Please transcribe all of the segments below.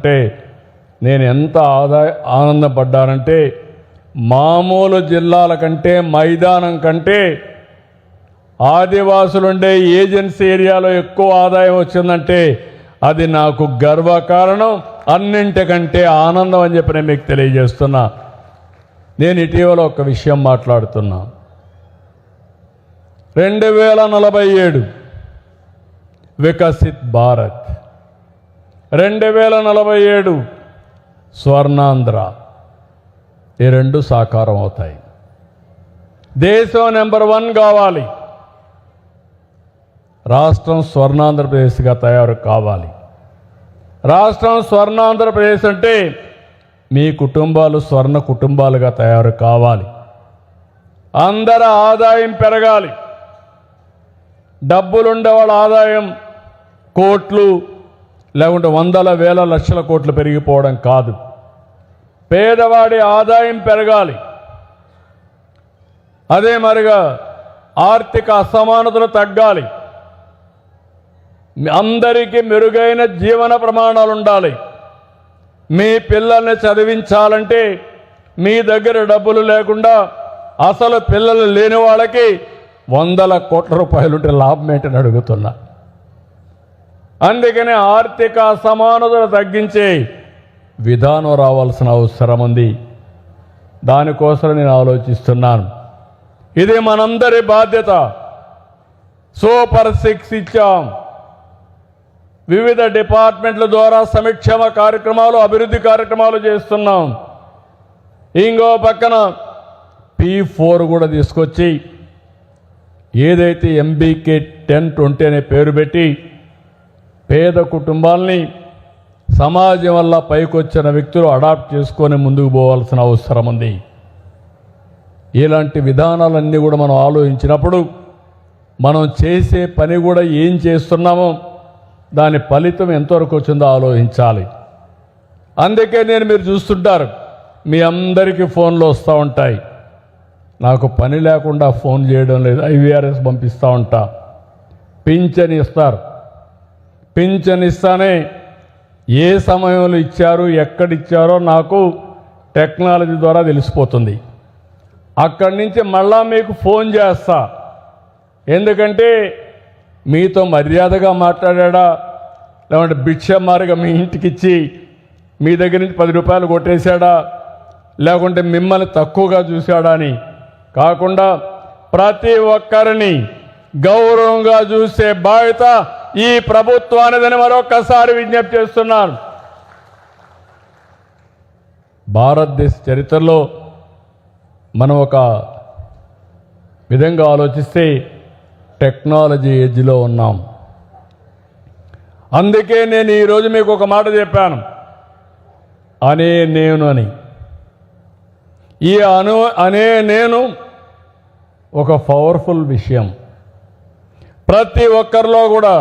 అంటే నేను ఎంత ఆనందపడ్డానంటే మామూలు జిల్లాల కంటే మైదానం కంటే ఆదివాసులుండే ఏజెన్సీ ఏరియాలో ఎక్కువ ఆదాయం వచ్చిందంటే అది నాకు గర్వకారణం, అన్నింటికంటే ఆనందం అని చెప్పి నేను మీకు తెలియజేస్తున్నా. నేను ఇటీవల ఒక విషయం మాట్లాడుతున్నా. 2047 వికసిత్ భారత్, 2047 స్వర్ణాంధ్ర, ఈ రెండు సాకారం అవుతాయి. దేశం నెంబర్ 1 కావాలి, రాష్ట్రం స్వర్ణాంధ్రప్రదేశ్గా తయారు కావాలి. రాష్ట్రం స్వర్ణాంధ్రప్రదేశ్ అంటే మీ కుటుంబాలు స్వర్ణ కుటుంబాలుగా తయారు కావాలి. అందరి ఆదాయం పెరగాలి. డబ్బులుండే వాళ్ళ ఆదాయం కోట్లు లేకుంటే వందల వేల లక్షల కోట్లు పెరిగిపోవడం కాదు. పేదవాడి ఆదాయం పెరగాలి. అదే మరిగా ఆర్థిక అసమానతలు తగ్గాలి. అందరికీ మెరుగైన జీవన ప్రమాణాలు ఉండాలి. మీ పిల్లల్ని చదివించాలంటే మీ దగ్గర డబ్బులు లేకుండా అసలు పిల్లలు లేని వాళ్ళకి 100 కోట్ల రూపాయలు ఉంటే లాభం ఏంటని అడుగుతున్నా. అందుకనే ఆర్థిక అసమానతలు తగ్గించే విధానం రావాల్సిన అవసరం ఉంది. దానికోసం నేను ఆలోచిస్తున్నాను. ఇది మనందరి బాధ్యత. సూపర్ 6 ఇచ్చాం. వివిధ డిపార్ట్మెంట్ల ద్వారా సంక్షేమ కార్యక్రమాలు, అభివృద్ధి కార్యక్రమాలు చేస్తున్నాం. ఇంకో పక్కన P4 కూడా తీసుకొచ్చి ఏదైతే MBK 1020 అనే పేరు పెట్టి పేద కుటుంబాలని సమాజం వల్ల పైకొచ్చిన వ్యక్తులు అడాప్ట్ చేసుకొని ముందుకు పోవాల్సిన అవసరం ఉంది. ఇలాంటి విధానాలన్నీ కూడా మనం ఆలోచించినప్పుడు మనం చేసే పని కూడా ఏం చేస్తున్నామో దాని ఫలితం ఎంతవరకు వచ్చిందో ఆలోచించాలి. అందుకే మీరు చూస్తుంటారు, మీ అందరికీ ఫోన్లు వస్తూ ఉంటాయి. నాకు పని లేకుండా ఫోన్ చేయడం లేదు, IVRS పంపిస్తూ ఉంటా. పింఛన్ ఇస్తారు. పింఛన్ ఇస్తానే ఏ సమయంలో ఇచ్చారు, ఎక్కడిచ్చారో నాకు టెక్నాలజీ ద్వారా తెలిసిపోతుంది. అక్కడి నుంచి మళ్ళా మీకు ఫోన్ చేస్తా. ఎందుకంటే మీతో మర్యాదగా మాట్లాడా, లేకుంటే భిక్షమారిగా మీ ఇంటికి ఇచ్చి మీ దగ్గర నుంచి 10 రూపాయలు కొట్టేశాడా, లేకుంటే మిమ్మల్ని తక్కువగా చూశాడా అని కాకుండా ప్రతి ఒక్కరిని గౌరవంగా చూసే బాధ్యత ఈ ప్రభుత్వానిదని మరొకసారి విజ్ఞప్తి చేస్తున్నాను. భారతదేశ చరిత్రలో మనం ఒక విధంగా ఆలోచిస్తే టెక్నాలజీ ఏజ్లో ఉన్నాం. అందుకే నేను ఈరోజు మీకు ఒక మాట చెప్పాను, అనే నేను అని. ఈ అనే నేను ఒక పవర్ఫుల్ విషయం. ప్రతి ఒక్కరిలో కూడా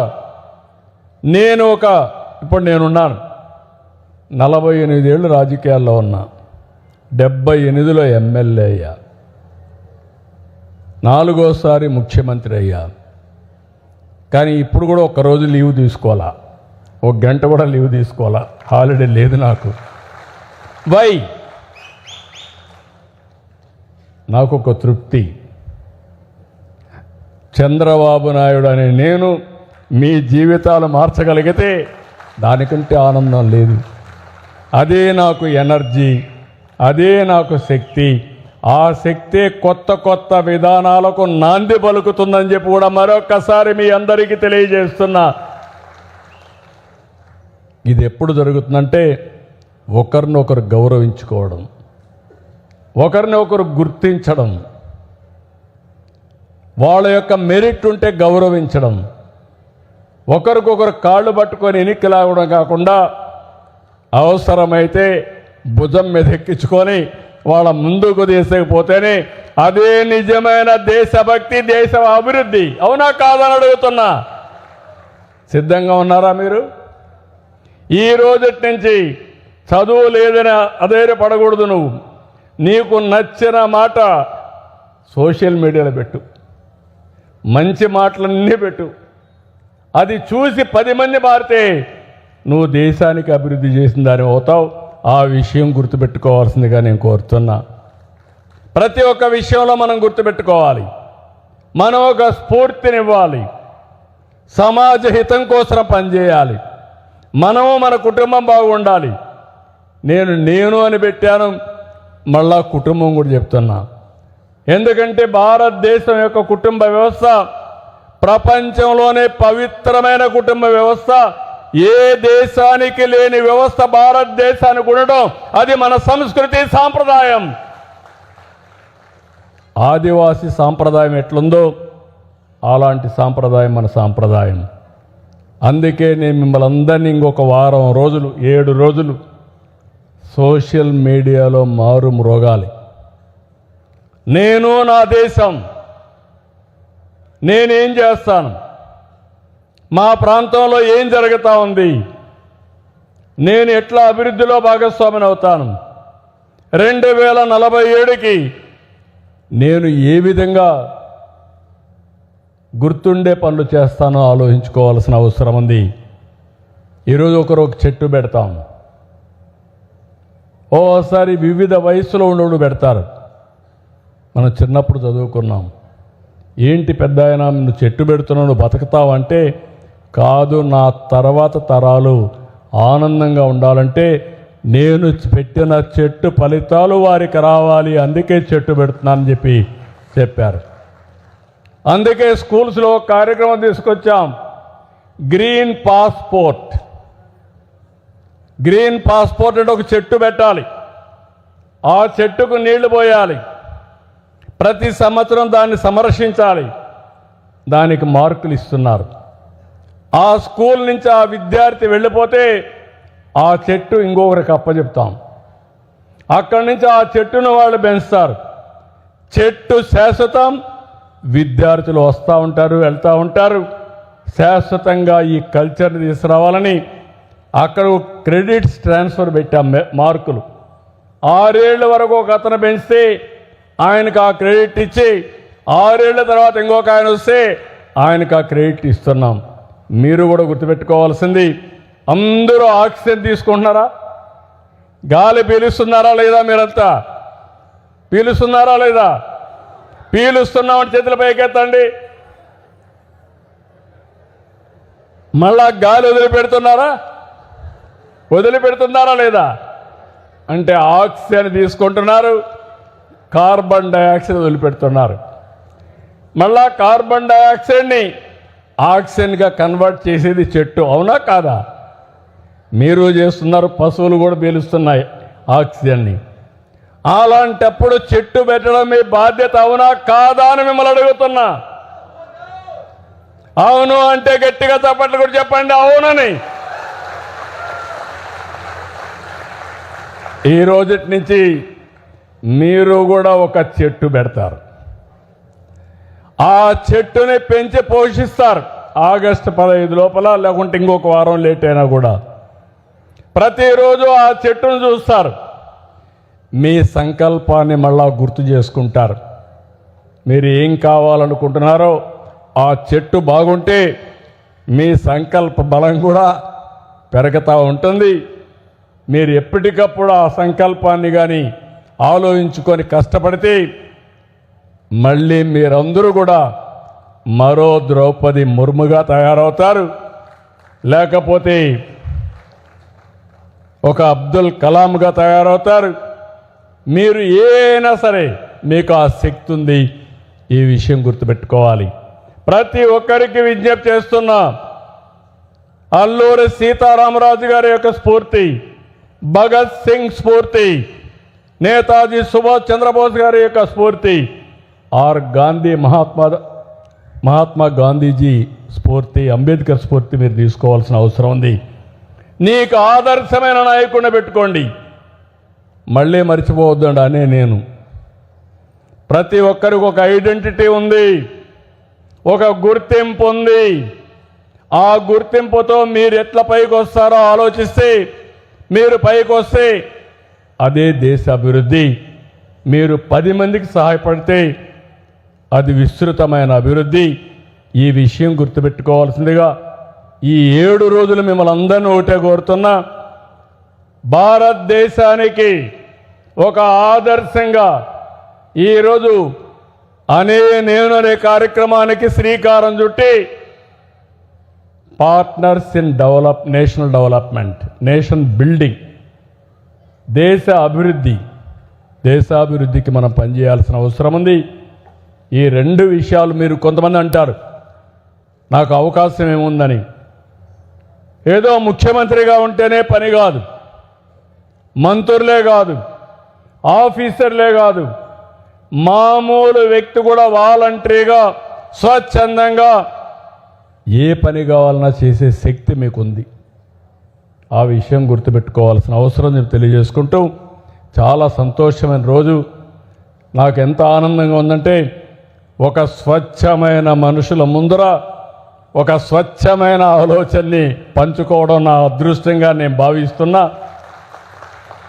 ఇప్పుడు నేనున్నాను, 48 ఏళ్ళు రాజకీయాల్లో ఉన్నా, 78లో ఎమ్మెల్యే అయ్యా, 4వసారి ముఖ్యమంత్రి అయ్యా. కానీ ఇప్పుడు కూడా ఒక్కరోజు లీవ్ తీసుకోవాలా, 1 గంట కూడా లీవ్ తీసుకోవాలా, హాలిడే లేదు నాకు. వై? నాకు ఒక తృప్తి. చంద్రబాబు నాయుడు అనే నేను మీ జీవితాలు మార్చగలిగితే దానికంటే ఆనందం లేదు. అదే నాకు ఎనర్జీ, అదే నాకు శక్తి. ఆ శక్తి కొత్త కొత్త విధానాలకు నాంది పలుకుతుందని చెప్పి కూడా మరొకసారి మీ అందరికీ తెలియజేస్తున్నా. ఇది ఎప్పుడు జరుగుతుందంటే ఒకరినొకరు గౌరవించుకోవడం, ఒకరిని ఒకరు గుర్తించడం, వాళ్ళ యొక్క మెరిట్ ఉంటే గౌరవించడం, ఒకరికొకరు కాళ్ళు పట్టుకొని ఎన్నిక లాగడం కాకుండా అవసరమైతే భుజం మీద ఎక్కించుకొని వాళ్ళ ముందుకు తీసుకుపోతేనే అదే నిజమైన దేశభక్తి, దేశ అభివృద్ధి. అవునా కాదని అడుగుతున్నా. సిద్ధంగా ఉన్నారా మీరు? ఈ రోజటి నుంచి చదువు లేదని అధైర్యపడకూడదు. నువ్వు నీకు నచ్చిన మాట సోషల్ మీడియాలో పెట్టు, మంచి మాటలన్నీ పెట్టు. అది చూసి 10 మంది మారితే నువ్వు దేశానికి అభివృద్ధి చేసిన దాని అవుతావు. ఆ విషయం గుర్తుపెట్టుకోవాల్సిందిగా నేను కోరుతున్నా. ప్రతి ఒక్క విషయంలో మనం గుర్తుపెట్టుకోవాలి. మనం ఒక స్ఫూర్తినివ్వాలి. సమాజ హితం కోసం పనిచేయాలి. మనము మన కుటుంబం బాగుండాలి. నేను అని పెట్టాను, మళ్ళా కుటుంబం కూడా చెప్తున్నా. ఎందుకంటే భారతదేశం యొక్క కుటుంబ వ్యవస్థ ప్రపంచంలోనే పవిత్రమైన కుటుంబ వ్యవస్థ. ఏ దేశానికి లేని వ్యవస్థ భారతదేశానికి ఉండడం అది మన సంస్కృతి సాంప్రదాయం. ఆదివాసీ సాంప్రదాయం ఎట్లుందో అలాంటి సాంప్రదాయం మన సాంప్రదాయం. అందుకే నేను మిమ్మల్ని అందరినీ ఇంకొక వారం రోజులు 7 రోజులు సోషల్ మీడియాలో మారు మ్రోగాలి. నేను నా దేశం, నేనేం చేస్తాను, మా ప్రాంతంలో ఏం జరుగుతూ ఉంది, నేను ఎట్లా అభివృద్ధిలో భాగస్వామిని అవుతాను, 2047కి నేను ఏ విధంగా గుర్తుండే పనులు చేస్తానో ఆలోచించుకోవాల్సిన అవసరం ఉంది. ఈరోజు ఒకరు ఒక చెట్టు పెడతాం, ఓసారి వివిధ వయసులో ఉన్నోళ్ళు పెడతారు. మనం చిన్నప్పుడు చదువుకున్నాం, ఏంటి పెద్ద ఆయన నువ్వు చెట్టు పెడుతున్నావు, బతుకుతావు అంటే, కాదు నా తర్వాత తరాలు ఆనందంగా ఉండాలంటే నేను పెట్టిన చెట్టు ఫలితాలు వారికి రావాలి, అందుకే చెట్టు పెడుతున్నానని చెప్పారు. అందుకే స్కూల్స్లో ఒక కార్యక్రమం తీసుకొచ్చాం, గ్రీన్ పాస్పోర్ట్. గ్రీన్ పాస్పోర్ట్ అంటే ఒక చెట్టు పెట్టాలి, ఆ చెట్టుకు నీళ్లు పోయాలి, ప్రతి సంవత్సరం దాన్ని సంరక్షించాలి, దానికి మార్కులు ఇస్తున్నారు. ఆ స్కూల్ నుంచి ఆ విద్యార్థి వెళ్ళిపోతే ఆ చెట్టు ఇంకొకరికి అప్పచెప్తాం. అక్కడి నుంచి ఆ చెట్టును వాళ్ళు పెంచుతారు. చెట్టు శాశ్వతం, విద్యార్థులు వస్తూ ఉంటారు, వెళ్తూ ఉంటారు. శాశ్వతంగా ఈ కల్చర్ని తీసుకురావాలని అక్కడ క్రెడిట్స్ ట్రాన్స్ఫర్ పెట్టాం, మార్కులు. 6 ఏళ్ల వరకు ఒక అతను పెంచితే ఆయనకు ఆ క్రెడిట్ ఇచ్చి 6 ఏళ్ల తర్వాత ఇంకొక ఆయన వస్తే ఆయనకు ఆ క్రెడిట్ ఇస్తున్నాం. మీరు కూడా గుర్తుపెట్టుకోవాల్సింది, అందరూ ఆక్సిజన్ తీసుకుంటున్నారా, గాలి పీలుస్తున్నారా లేదా, మీరంతా పీలుస్తున్నారా లేదా, పీలుస్తున్నామని చేతుల పైకెత్తండి. మళ్ళా గాలి వదిలిపెడుతున్నారా లేదా అంటే ఆక్సిజన్ తీసుకుంటున్నారు, కార్బన్ డైఆక్సైడ్ వదిలిపెడుతున్నారు. మళ్ళా కార్బన్ డైఆక్సైడ్ని ఆక్సిజన్గా కన్వర్ట్ చేసేది చెట్టు, అవునా కాదా? మీరు చేస్తున్నారు, పశువులు కూడా పీలుస్తున్నాయి ఆక్సిజన్ని. అలాంటప్పుడు చెట్టు పెట్టడం మీ బాధ్యత, అవునా కాదా అని మిమ్మల్ని అడుగుతున్నా. అవును అంటే గట్టిగా చప్పట్లు కూడా చెప్పండి అవునని. ఈ రోజుటి నుంచి మీరు కూడా ఒక చెట్టు పెడతారు, ఆ చెట్టుని పెంచి పోషిస్తారు. ఆగస్టు 15 లోపల, లేకుంటే ఇంకొక వారం లేట్ అయినా కూడా ప్రతిరోజు ఆ చెట్టును చూస్తారు. మీ సంకల్పాన్ని మళ్ళా గుర్తు చేసుకుంటారు. మీరు ఏం కావాలనుకుంటున్నారో ఆ చెట్టు బాగుంటే మీ సంకల్ప బలం కూడా పెరుగుతూ ఉంటుంది. మీరు ఎప్పటికప్పుడు ఆ సంకల్పాన్ని కానీ ఆలోచించుకొని కష్టపడితే మళ్ళీ మీరందరూ కూడా మరో ద్రౌపది ముర్ముగా తయారవుతారు, లేకపోతే ఒక అబ్దుల్ కలాంగా తయారవుతారు. మీరు ఏనా సరే మీకు ఆ శక్తి ఉంది, ఈ విషయం గుర్తుపెట్టుకోవాలి. ప్రతి ఒక్కరికి విజ్ఞప్తి చేస్తున్నా, అల్లూరి సీతారామరాజు గారి యొక్క స్ఫూర్తి, భగత్ సింగ్ స్ఫూర్తి, నేతాజీ సుభాష్ చంద్రబోస్ గారి యొక్క స్ఫూర్తి, ఆర్ గాంధీ మహాత్మా గాంధీజీ స్ఫూర్తి, అంబేద్కర్ స్ఫూర్తి మీరు తీసుకోవాల్సిన అవసరం ఉంది. నీకు ఆదర్శమైన నాయకుడిని పెట్టుకోండి, మళ్ళీ మర్చిపోవద్దండి అనే నేను. ప్రతి ఒక్కరికి ఒక ఐడెంటిటీ ఉంది, ఒక గుర్తింపు ఉంది. ఆ గుర్తింపుతో మీరు ఎట్లా పైకి వస్తారో ఆలోచిస్తే, మీరు పైకి వస్తే అదే దేశ అభివృద్ధి. మీరు 10 మందికి సహాయపడితే అది విస్తృతమైన అభివృద్ధి. ఈ విషయం గుర్తుపెట్టుకోవాల్సిందిగా ఈ 7 రోజులు మిమ్మల్ని అందరినీ ఒకటే కోరుతున్నా, భారతదేశానికి ఒక ఆదర్శంగా ఈరోజు నేను అనే కార్యక్రమానికి శ్రీకారం చుట్టి partners in national development, nation building, దేశాభివృద్ధికి మనం పనిచేయాల్సిన అవసరం ఉంది. ఈ 2 విషయాలు మీరు కొంతమంది అంటారు నాకు అవకాశం ఏముందని. ఏదో ముఖ్యమంత్రిగా ఉంటేనే పని కాదు, మంత్రులే కాదు, ఆఫీసర్లే కాదు, మామూలు వ్యక్తి కూడా వాలంటరీగా స్వచ్ఛందంగా ఏ పని కావాలన్నా చేసే శక్తి మీకుంది. ఆ విషయం గుర్తుపెట్టుకోవాల్సిన అవసరం నేను తెలియజేసుకుంటూ, చాలా సంతోషమైన రోజు. నాకు ఎంత ఆనందంగా ఉందంటే, ఒక స్వచ్ఛమైన మనుషుల ముందర ఒక స్వచ్ఛమైన ఆలోచనని పంచుకోవడం నా అదృష్టంగా నేను భావిస్తున్నా.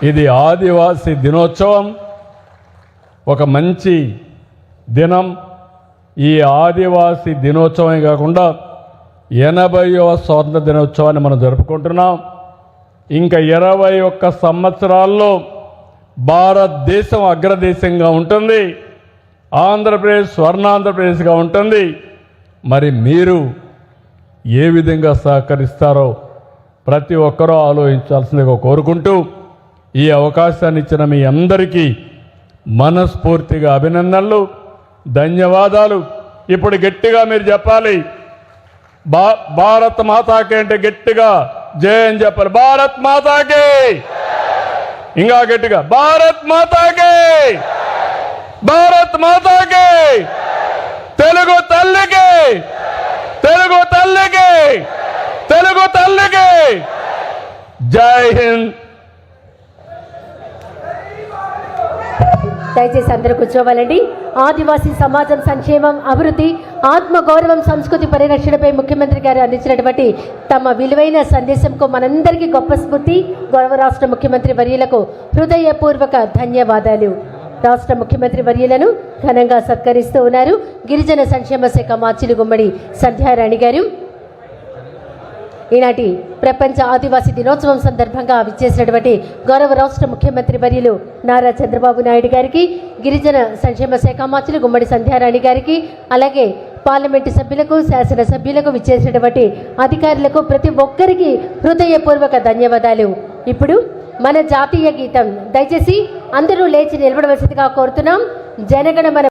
ఇది ఆదివాసీ దినోత్సవం, ఒక మంచి దినం. ఈ ఆదివాసీ దినోత్సవమే కాకుండా 80వ స్వాతంత్ర దినోత్సవాన్ని మనం జరుపుకుంటున్నాం. ఇంకా 21 సంవత్సరాల్లో భారతదేశం అగ్రదేశంగా ఉంటుంది, ఆంధ్రప్రదేశ్ స్వర్ణాంధ్రప్రదేశ్గా ఉంటుంది. మరి మీరు ఏ విధంగా సహకరిస్తారో ప్రతి ఒక్కరూ ఆలోచించాల్సిందిగా కోరుకుంటూ, ఈ అవకాశాన్ని ఇచ్చిన మీ అందరికీ మనస్ఫూర్తిగా అభినందనలు, ధన్యవాదాలు. ఇప్పుడు గట్టిగా మీరు చెప్పాలి, భారత్ మాతాకి అంటే గట్టిగా జై అని చెప్పాలి. భారత్ మాతాకి, ఇంకా గట్టిగా భారత్ మాతాకి, భారత్ మాతాకి, తెలుగు తల్లికి, తెలుగు తల్లికి, తెలుగు తల్లికి జై హింద్. దయచేసి అందరూ కూర్చోవాలండి. ఆదివాసీ సమాజం సంక్షేమం, అభివృద్ధి, ఆత్మగౌరవం, సంస్కృతి పరిరక్షణపై ముఖ్యమంత్రి గారు అందించినటువంటి తమ విలువైన సందేశంకు మనందరికీ గొప్ప స్ఫూర్తి. గౌరవ రాష్ట్ర ముఖ్యమంత్రి వర్యులకు హృదయపూర్వక ధన్యవాదాలు. రాష్ట్ర ముఖ్యమంత్రి వర్యులను ఘనంగా సత్కరిస్తూ ఉన్నారు గిరిజన సంక్షేమ శాఖ మార్చిలి గుమ్మడి సంధ్యారాణి గారు. ఈనాటి ప్రపంచ ఆదివాసీ దినోత్సవం సందర్భంగా విచ్చేసినటువంటి గౌరవ రాష్ట్ర ముఖ్యమంత్రి వర్యులు నారా చంద్రబాబు నాయుడు గారికి, గిరిజన సంక్షేమ శాఖ మార్చులు గుమ్మడి సంధ్యారాణి గారికి, అలాగే పార్లమెంటు సభ్యులకు, శాసనసభ్యులకు, విచ్చేసినటువంటి అధికారులకు ప్రతి ఒక్కరికి హృదయపూర్వక ధన్యవాదాలు. ఇప్పుడు మన జాతీయ గీతం దయచేసి అందరూ లేచి నిలబడవలసిందిగా కోరుతున్నాం. జనగణమన